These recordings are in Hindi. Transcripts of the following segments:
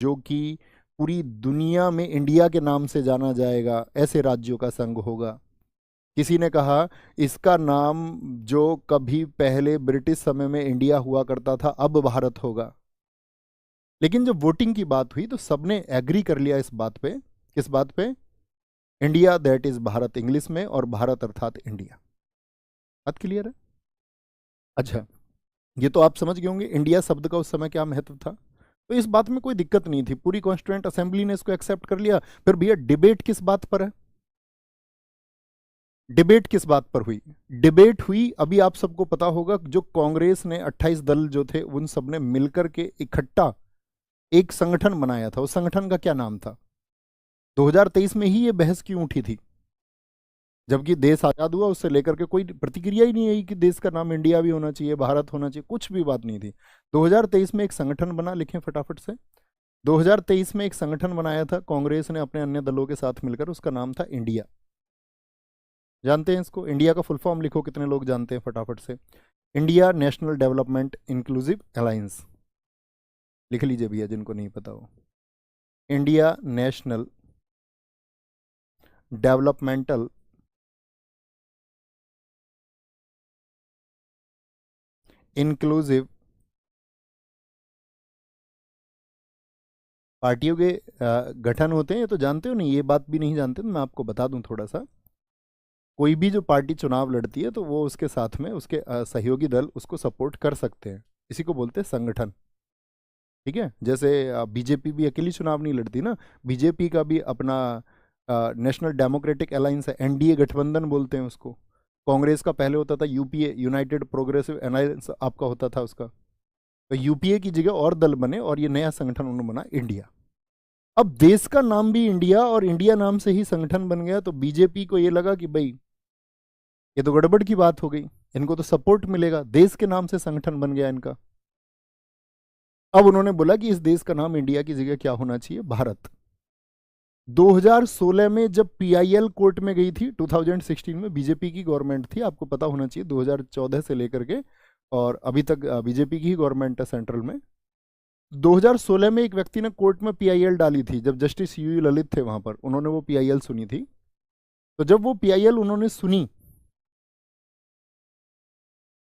जो कि पूरी दुनिया में इंडिया के नाम से जाना जाएगा, ऐसे राज्यों का संघ होगा। किसी ने कहा इसका नाम जो कभी पहले ब्रिटिश समय में इंडिया हुआ करता था अब भारत होगा। लेकिन जब वोटिंग की बात हुई तो सबने एग्री कर लिया इस बात पे। किस बात पे? India that is Bharat English में, और भारत अर्थात इंडिया। बात क्लियर है? अच्छा, ये तो आप समझ गए होंगे इंडिया शब्द का उस समय क्या महत्व था। तो इस बात में कोई दिक्कत नहीं थी, पूरी कॉन्स्टिट्यूएंट असेंबली ने इसको एक्सेप्ट कर लिया। फिर भैया डिबेट किस बात पर है? डिबेट किस बात पर हुई? डिबेट हुई, अभी आप सबको पता होगा, जो कांग्रेस ने 28 दल जो थे उन सब ने मिलकर के इकट्ठा एक संगठन बनाया था। उस संगठन का क्या नाम था? 2023 में ही ये बहस क्यों उठी थी, जबकि देश आजाद हुआ उससे लेकर के कोई प्रतिक्रिया ही नहीं आई कि देश का नाम इंडिया भी होना चाहिए, भारत होना चाहिए, कुछ भी बात नहीं थी। 2023 में एक संगठन बना, लिखें फटाफट से। 2023 में एक संगठन बनाया था कांग्रेस ने अपने अन्य दलों के साथ मिलकर, उसका नाम था इंडिया। जानते हैं इसको? इंडिया का फुल फॉर्म लिखो, कितने लोग जानते हैं फटाफट से? India national development inclusive alliance. लिख लीजिए भैया जिनको नहीं पता हो। इंडिया नेशनल डेवलपमेंटल इंक्लूसिव पार्टियों के गठन होते हैं, ये तो जानते हो नहीं? ये बात भी नहीं जानते तो मैं आपको बता दूं थोड़ा सा। कोई भी जो पार्टी चुनाव लड़ती है तो वो उसके साथ में उसके सहयोगी दल उसको सपोर्ट कर सकते हैं, इसी को बोलते हैं संगठन। ठीक है, जैसे बीजेपी भी अकेली चुनाव नहीं लड़ती ना, बीजेपी का भी अपना नेशनल डेमोक्रेटिक अलायंस है, एनडीए गठबंधन बोलते हैं उसको। कांग्रेस का पहले होता था यूपीए, यूनाइटेड प्रोग्रेसिव अलायंस आपका होता था उसका। तो यूपीए की जगह और दल बने और ये नया संगठन उन्होंने बना इंडिया। अब देश का नाम भी इंडिया और इंडिया नाम से ही संगठन बन गया, तो बीजेपी को ये लगा कि भाई ये तो गड़बड़ की बात हो गई, इनको तो सपोर्ट मिलेगा, देश के नाम से संगठन बन गया इनका। अब उन्होंने बोला कि इस देश का नाम इंडिया की जगह क्या होना चाहिए? भारत। 2016 में जब पीआईएल कोर्ट में गई थी, 2016 में बीजेपी की गवर्नमेंट थी, आपको पता होना चाहिए 2014 से लेकर के और अभी तक बीजेपी की ही गवर्नमेंट है सेंट्रल में। 2016 में एक व्यक्ति ने कोर्ट में पीआईएल डाली थी, जब जस्टिस यूयू ललित थे वहां पर, उन्होंने वो पीआईएल सुनी थी। तो जब वो पीआईएल उन्होंने सुनी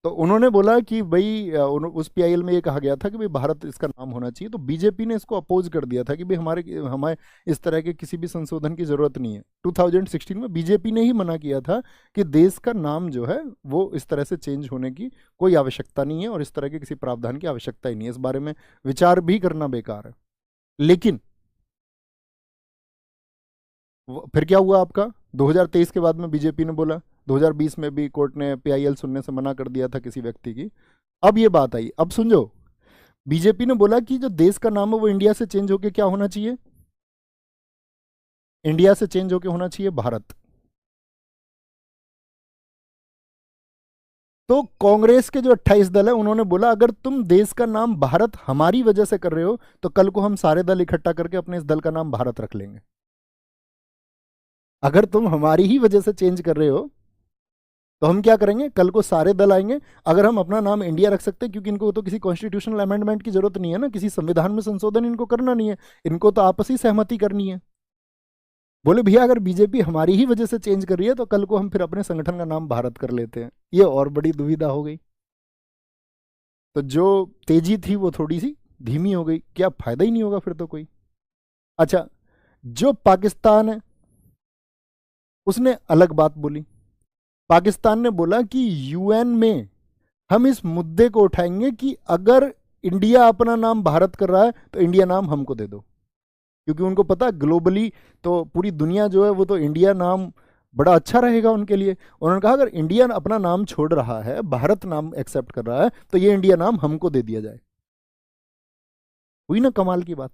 तो उन्होंने बोला कि भाई उस पीआईएल में ये कहा गया था कि भाई भारत इसका नाम होना चाहिए। तो बीजेपी ने इसको अपोज कर दिया था कि भाई हमारे हमें इस तरह के किसी भी संशोधन की जरूरत नहीं है। 2016 में बीजेपी ने ही मना किया था कि देश का नाम जो है वो इस तरह से चेंज होने की कोई आवश्यकता नहीं है और इस तरह के किसी प्रावधान की आवश्यकता ही नहीं है, इस बारे में विचार भी करना बेकार है। लेकिन फिर क्या हुआ आपका? 2023 के बाद में बीजेपी ने बोला, 2020 में भी कोर्ट ने पीआईएल सुनने से मना कर दिया था किसी व्यक्ति की। अब ये बात आई, अब सुन, बीजेपी ने बोला कि जो देश का नाम है वो इंडिया से चेंज होके क्या होना चाहिए? इंडिया से चेंज होके होना चाहिए भारत। तो कांग्रेस के जो 28 दल है उन्होंने बोला अगर तुम देश का नाम भारत हमारी वजह से कर रहे हो तो कल को हम सारे दल इकट्ठा करके अपने इस दल का नाम भारत रख लेंगे। अगर तुम हमारी ही वजह से चेंज कर रहे हो तो हम क्या करेंगे, कल को सारे दल आएंगे, अगर हम अपना नाम इंडिया रख सकते हैं, क्योंकि इनको तो किसी कॉन्स्टिट्यूशनल अमेंडमेंट की जरूरत नहीं है ना, किसी संविधान में संशोधन इनको करना नहीं है, इनको तो आपसी सहमति करनी है। बोले भैया अगर बीजेपी हमारी ही वजह से चेंज कर रही है तो कल को हम फिर अपने संगठन का नाम भारत कर लेते हैं। ये और बड़ी दुविधा हो गई। तो जो तेजी थी वो थोड़ी सी धीमी हो गई। क्या फायदा ही नहीं होगा फिर तो कोई? अच्छा, जो पाकिस्तान है उसने अलग बात बोली। पाकिस्तान ने बोला कि यूएन में हम इस मुद्दे को उठाएंगे कि अगर इंडिया अपना नाम भारत कर रहा है तो इंडिया नाम हमको दे दो, क्योंकि उनको पता ग्लोबली तो पूरी दुनिया जो है वो तो इंडिया नाम बड़ा अच्छा रहेगा उनके लिए। उन्होंने कहा अगर इंडिया अपना नाम छोड़ रहा है, भारत नाम एक्सेप्ट कर रहा है, तो ये इंडिया नाम हमको दे दिया जाए। हुई ना कमाल की बात?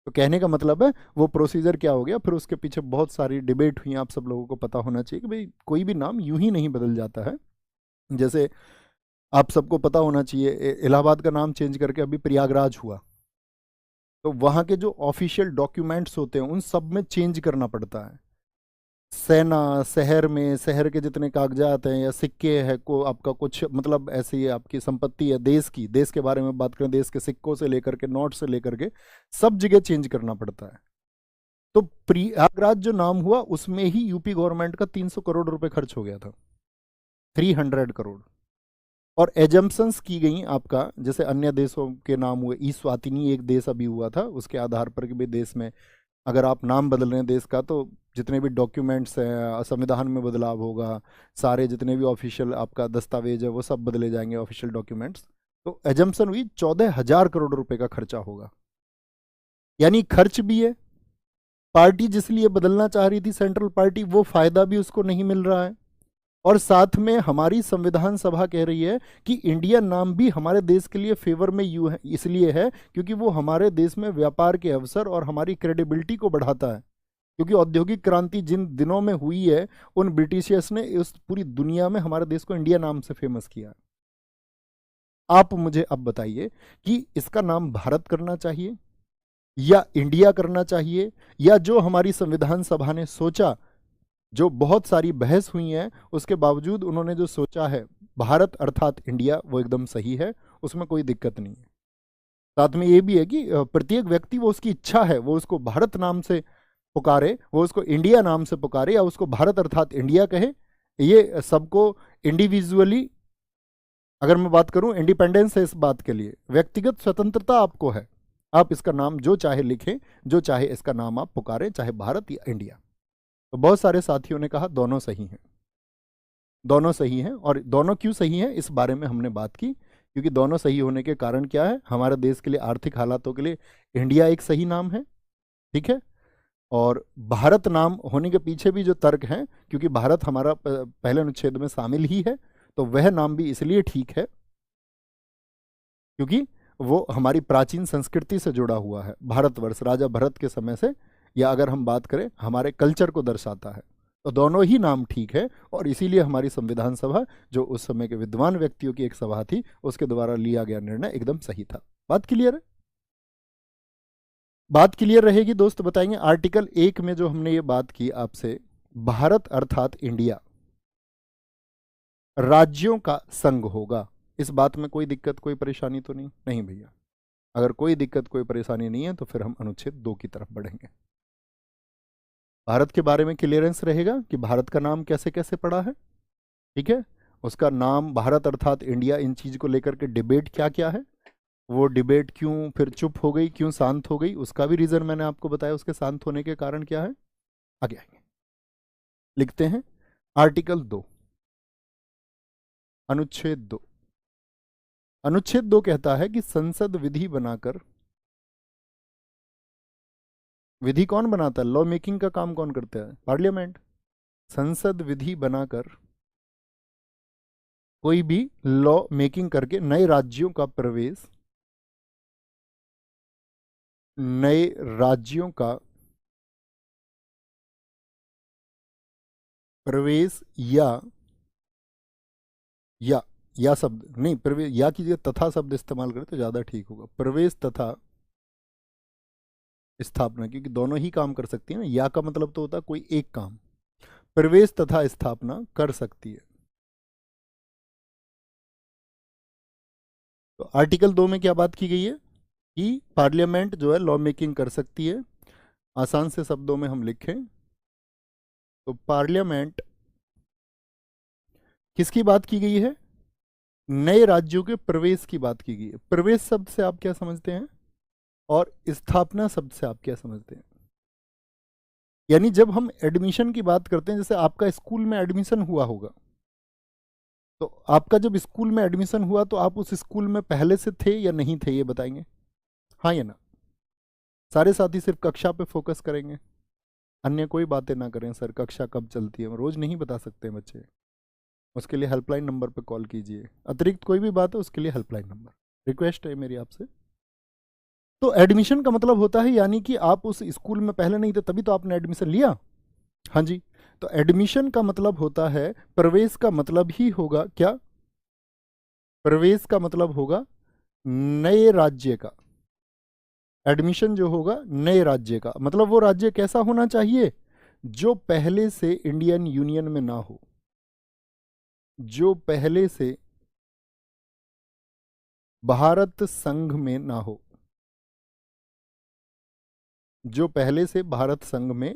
तो कहने का मतलब है वो प्रोसीजर क्या हो गया, फिर उसके पीछे बहुत सारी डिबेट हुई। आप सब लोगों को पता होना चाहिए कि भाई कोई भी नाम यूं ही नहीं बदल जाता है। जैसे आप सबको पता होना चाहिए इलाहाबाद का नाम चेंज करके अभी प्रयागराज हुआ, तो वहाँ के जो ऑफिशियल डॉक्यूमेंट्स होते हैं उन सब में चेंज करना पड़ता है। सेना, शहर में शहर के जितने कागजात हैं या सिक्के हैं को आपका कुछ मतलब ऐसी आपकी संपत्ति है देश की, देश के बारे में बात करें, देश के सिक्कों से लेकर के नोट से लेकर के सब जगह चेंज करना पड़ता है। तो प्रयागराज जो नाम हुआ उसमें ही यूपी गवर्नमेंट का 300 करोड़ रुपए खर्च हो गया था, 300 करोड़। और एजम्पन्स की गई आपका, जैसे अन्य देशों के नाम हुए, ईस्वातिनी एक देश अभी हुआ था, उसके आधार पर कि भाई देश में अगर आप नाम बदल रहे हैं देश का तो जितने भी डॉक्यूमेंट्स हैं संविधान में बदलाव होगा, सारे जितने भी ऑफिशियल आपका दस्तावेज है वो सब बदले जाएंगे, ऑफिशियल डॉक्यूमेंट्स। तो एजम्पन हुई 14,000 करोड़ रुपए का खर्चा होगा, यानी खर्च भी है। पार्टी जिस लिए बदलना चाह रही थी सेंट्रल पार्टी, वो फायदा भी उसको नहीं मिल रहा है। और साथ में हमारी संविधान सभा कह रही है कि इंडिया नाम भी हमारे देश के लिए फेवर में यूं है, इसलिए है क्योंकि वो हमारे देश में व्यापार के अवसर और हमारी क्रेडिबिलिटी को बढ़ाता है। क्योंकि औद्योगिक क्रांति जिन दिनों में हुई है, उन ब्रिटिशियर्स ने इस पूरी दुनिया में हमारे देश को इंडिया नाम से फेमस किया। आप मुझे अब बताइए कि इसका नाम भारत करना चाहिए या इंडिया करना चाहिए, या जो हमारी संविधान सभा ने सोचा, जो बहुत सारी बहस हुई है उसके बावजूद उन्होंने जो सोचा है भारत अर्थात इंडिया, वो एकदम सही है, उसमें कोई दिक्कत नहीं है। साथ में ये भी है कि प्रत्येक व्यक्ति, वो उसकी इच्छा है, वो उसको भारत नाम से पुकारे, वो उसको इंडिया नाम से पुकारे, या उसको भारत अर्थात इंडिया कहे, ये सबको इंडिविजुअली, अगर मैं बात करूं इंडिपेंडेंस है इस बात के लिए, व्यक्तिगत स्वतंत्रता आपको है, आप इसका नाम जो चाहे लिखें, जो चाहे इसका नाम आप पुकारें, चाहे भारत या इंडिया। तो बहुत सारे साथियों ने कहा दोनों सही हैं, दोनों सही हैं। और दोनों क्यों सही हैं इस बारे में हमने बात की, क्योंकि दोनों सही होने के कारण क्या है, हमारे देश के लिए आर्थिक हालातों के लिए इंडिया एक सही नाम है, ठीक है। और भारत नाम होने के पीछे भी जो तर्क हैं, क्योंकि भारत हमारा पहले अनुच्छेद में शामिल ही है, तो वह नाम भी इसलिए ठीक है क्योंकि वो हमारी प्राचीन संस्कृति से जुड़ा हुआ है। भारतवर्ष राजा भरत के समय से, या अगर हम बात करें हमारे कल्चर को दर्शाता है, तो दोनों ही नाम ठीक है। और इसीलिए हमारी संविधान सभा, जो उस समय के विद्वान व्यक्तियों की एक सभा थी, उसके द्वारा लिया गया निर्णय एकदम सही था। बात क्लियर है? बात क्लियर रहेगी दोस्त, बताएंगे आर्टिकल 1 में जो हमने ये बात की आपसे, भारत अर्थात इंडिया राज्यों का संघ होगा, इस बात में कोई दिक्कत कोई परेशानी तो नहीं? नहीं भैया, अगर कोई दिक्कत कोई परेशानी नहीं है तो फिर हम अनुच्छेद 2 की तरफ बढ़ेंगे। भारत के बारे में क्लियरेंस रहेगा कि भारत का नाम कैसे कैसे पड़ा है, ठीक है। उसका नाम भारत अर्थात इंडिया, इन चीज को लेकर के डिबेट क्या क्या है, वो डिबेट क्यों फिर चुप हो गई, क्यों शांत हो गई, उसका भी रीजन मैंने आपको बताया, उसके शांत होने के कारण क्या है। आगे आएंगे, लिखते हैं आर्टिकल 2 अनुच्छेद 2। अनुच्छेद 2 कहता है कि संसद विधि बनाकर, विधि कौन बनाता है, लॉ मेकिंग का काम कौन करता है, पार्लियामेंट। संसद विधि बनाकर कोई भी लॉ मेकिंग करके नए राज्यों का प्रवेश, नए राज्यों का प्रवेश या शब्द नहीं, प्रवेश या की जगह तथा शब्द इस्तेमाल करें तो ज्यादा ठीक होगा, प्रवेश तथा स्थापना, क्योंकि दोनों ही काम कर सकती है ना, या का मतलब तो होता है कोई एक काम, प्रवेश तथा स्थापना कर सकती है। तो आर्टिकल 2 में क्या बात की गई है कि पार्लियामेंट जो है लॉ मेकिंग कर सकती है। आसान से शब्दों में हम लिखें तो पार्लियामेंट, किसकी बात की गई है, नए राज्यों के प्रवेश की बात की गई है। प्रवेश शब्द से आप क्या समझते हैं और स्थापना शब्द से आप क्या समझते हैं? यानी जब हम एडमिशन की बात करते हैं, जैसे आपका स्कूल में एडमिशन हुआ होगा, तो आपका जब स्कूल में एडमिशन हुआ तो आप उस स्कूल में पहले से थे या नहीं थे, ये बताएंगे, हाँ या ना। सारे साथी सिर्फ कक्षा पे फोकस करेंगे, अन्य कोई बातें ना करें, सर कक्षा कब चलती है रोज नहीं बता सकते हैं बच्चे, उसके लिए हेल्पलाइन नंबर पे कॉल कीजिए, अतिरिक्त कोई भी बात है उसके लिए हेल्पलाइन नंबर, रिक्वेस्ट है मेरी आपसे। तो एडमिशन का मतलब होता है, यानी कि आप उस स्कूल में पहले नहीं थे तभी तो आपने एडमिशन लिया, हाँ जी। तो एडमिशन का मतलब होता है, प्रवेश का मतलब ही होगा क्या, प्रवेश का मतलब होगा नए राज्य का, एडमिशन जो होगा नए राज्य का, मतलब वो राज्य कैसा होना चाहिए जो पहले से इंडियन यूनियन में ना हो, जो पहले से भारत संघ में ना हो, जो पहले से भारत संघ में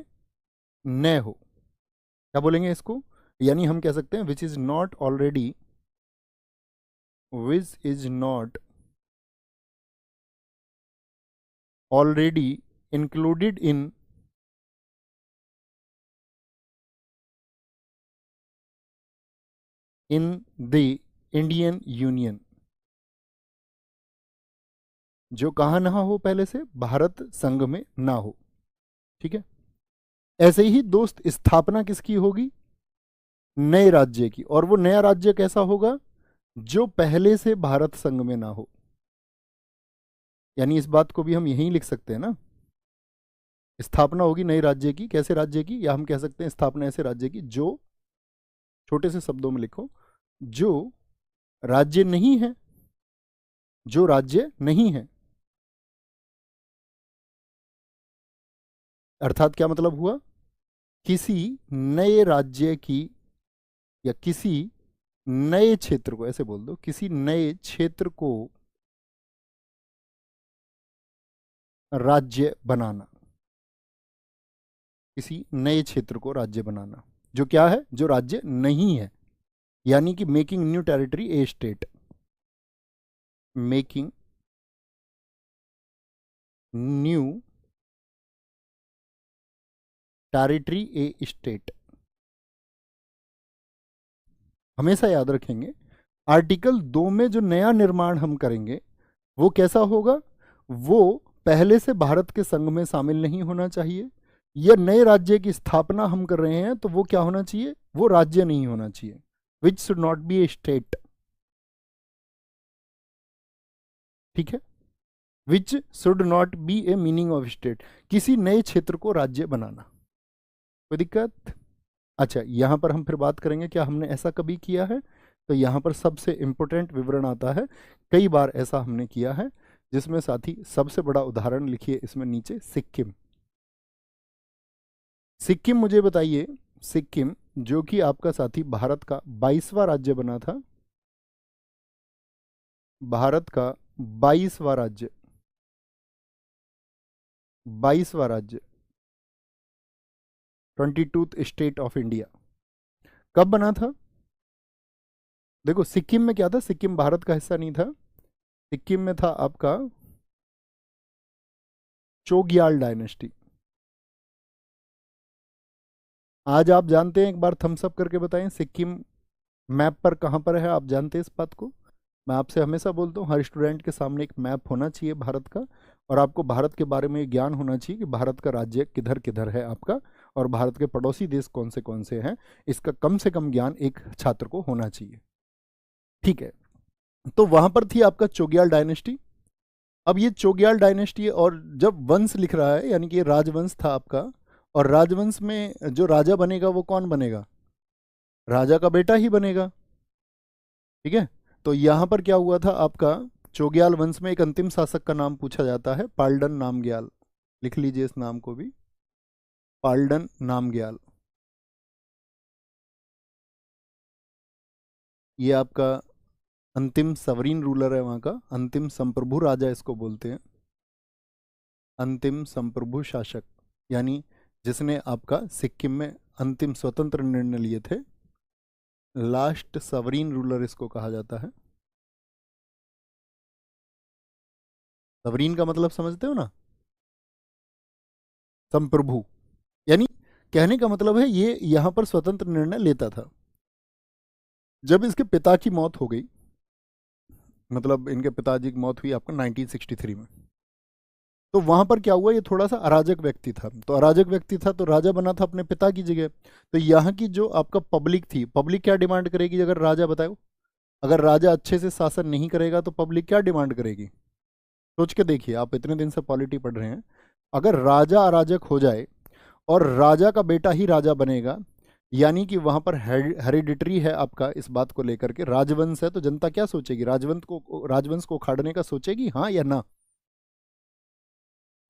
न हो। क्या बोलेंगे इसको? यानी हम कह सकते हैं which is not already, which is not already included in the Indian union. जो कहाँ ना हो पहले से? भारत संघ में ना हो। ठीक है। ऐसे ही दोस्त स्थापना किसकी होगी? नए राज्य की। और वो नया राज्य कैसा होगा? जो पहले से भारत संघ में ना हो। यानी इस बात को भी हम यहीं लिख सकते हैं ना, स्थापना होगी नए राज्य की। कैसे राज्य की? या हम कह सकते हैं स्थापना ऐसे राज्य की जो, छोटे से शब्दों में लिखो, जो राज्य नहीं है, जो राज्य नहीं है। अर्थात क्या मतलब हुआ? किसी नए राज्य की या किसी नए क्षेत्र को, ऐसे बोल दो, किसी नए क्षेत्र को राज्य बनाना। किसी नए क्षेत्र को राज्य बनाना जो क्या है? जो राज्य नहीं है। यानी कि मेकिंग न्यू टेरिटरी ए स्टेट, मेकिंग न्यू टेरिटरी ए स्टेट। हमेशा याद रखेंगे, आर्टिकल 2 में जो नया निर्माण हम करेंगे वो कैसा होगा? वो पहले से भारत के संघ में शामिल नहीं होना चाहिए। यह नए राज्य की स्थापना हम कर रहे हैं तो वो क्या होना चाहिए? वो राज्य नहीं होना चाहिए। Which should not be A state. ठीक है। Which should not be a meaning of state. किसी नए क्षेत्र को राज्य बनाना। कोई दिक्कत? अच्छा, यहां पर हम फिर बात करेंगे क्या हमने ऐसा कभी किया है। तो यहां पर सबसे इंपॉर्टेंट विवरण आता है, कई बार ऐसा हमने किया है, जिसमें साथी सबसे बड़ा उदाहरण लिखिए इसमें नीचे, सिक्किम। सिक्किम मुझे बताइए, सिक्किम जो कि आपका साथी भारत का 22वां राज्य बना था, भारत का 22वां राज्य, 22वां राज्य, 22th स्टेट ऑफ इंडिया कब बना था? देखो सिक्किम में क्या था, सिक्किम भारत का हिस्सा नहीं था। सिक्किम में था आपका चोग्याल डायनेस्टी। आज आप जानते हैं, एक बार थम्स अप करके बताएं, सिक्किम मैप पर कहां पर है? आप जानते हैं इस बात को? मैं आपसे हमेशा बोलता हूँ हर स्टूडेंट के सामने एक मैप होना चाहिए भारत का, और आपको भारत के बारे में ज्ञान होना चाहिए कि भारत का राज्य किधर किधर है आपका, और भारत के पड़ोसी देश कौन से हैं। इसका कम से कम ज्ञान एक छात्र को होना चाहिए। ठीक है। तो वहां पर थी आपका चोग्याल डायनेस्टी। अब ये चोग्याल डायनेस्टी, और जब वंश लिख रहा है यानी कि ये राजवंश था आपका, और राजवंश में जो राजा बनेगा वो कौन बनेगा? राजा का बेटा ही बनेगा। ठीक है। तो यहां पर क्या हुआ था आपका, चोग्याल वंश में एक अंतिम शासक का नाम पूछा जाता है, पाल्डन नामग्याल। लिख लीजिए इस नाम को भी, पाल्डन नामग्याल। ये आपका अंतिम सवरीन रूलर है वहां का, अंतिम संप्रभु राजा इसको बोलते हैं, अंतिम संप्रभु शासक। यानी जिसने आपका सिक्किम में अंतिम स्वतंत्र निर्णय लिए थे, लास्ट सवरीन रूलर इसको कहा जाता है। सवरीन का मतलब समझते हो ना? संप्रभु। यानी कहने का मतलब है ये यहां पर स्वतंत्र निर्णय लेता था। जब इसके पिता की मौत हो गई, मतलब इनके पिताजी की मौत हुई आपका 1963 में, तो वहां पर क्या हुआ, ये थोड़ा सा अराजक व्यक्ति था। तो अराजक व्यक्ति था तो राजा बना था अपने पिता की जगह। तो यहाँ की जो आपका पब्लिक थी, पब्लिक क्या डिमांड करेगी अगर राजा, बताओ? अगर राजा अच्छे से शासन नहीं करेगा तो पब्लिक क्या डिमांड करेगी? सोच के देखिए, आप इतने दिन से पॉलिटी पढ़ रहे हैं। अगर राजा अराजक हो जाए और राजा का बेटा ही राजा बनेगा, यानी कि वहां पर हेरिडिटरी है आपका, इस बात को लेकर के राजवंश है, तो जनता क्या सोचेगी? राजवंश को उखाड़ने का सोचेगी, हाँ या ना?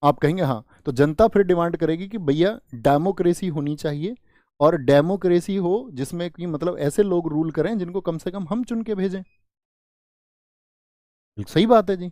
आप कहेंगे हाँ, तो जनता फिर डिमांड करेगी कि भैया डेमोक्रेसी होनी चाहिए, और डेमोक्रेसी हो जिसमें कि मतलब ऐसे लोग रूल करें जिनको कम से कम हम चुन के भेजें। सही बात है जी।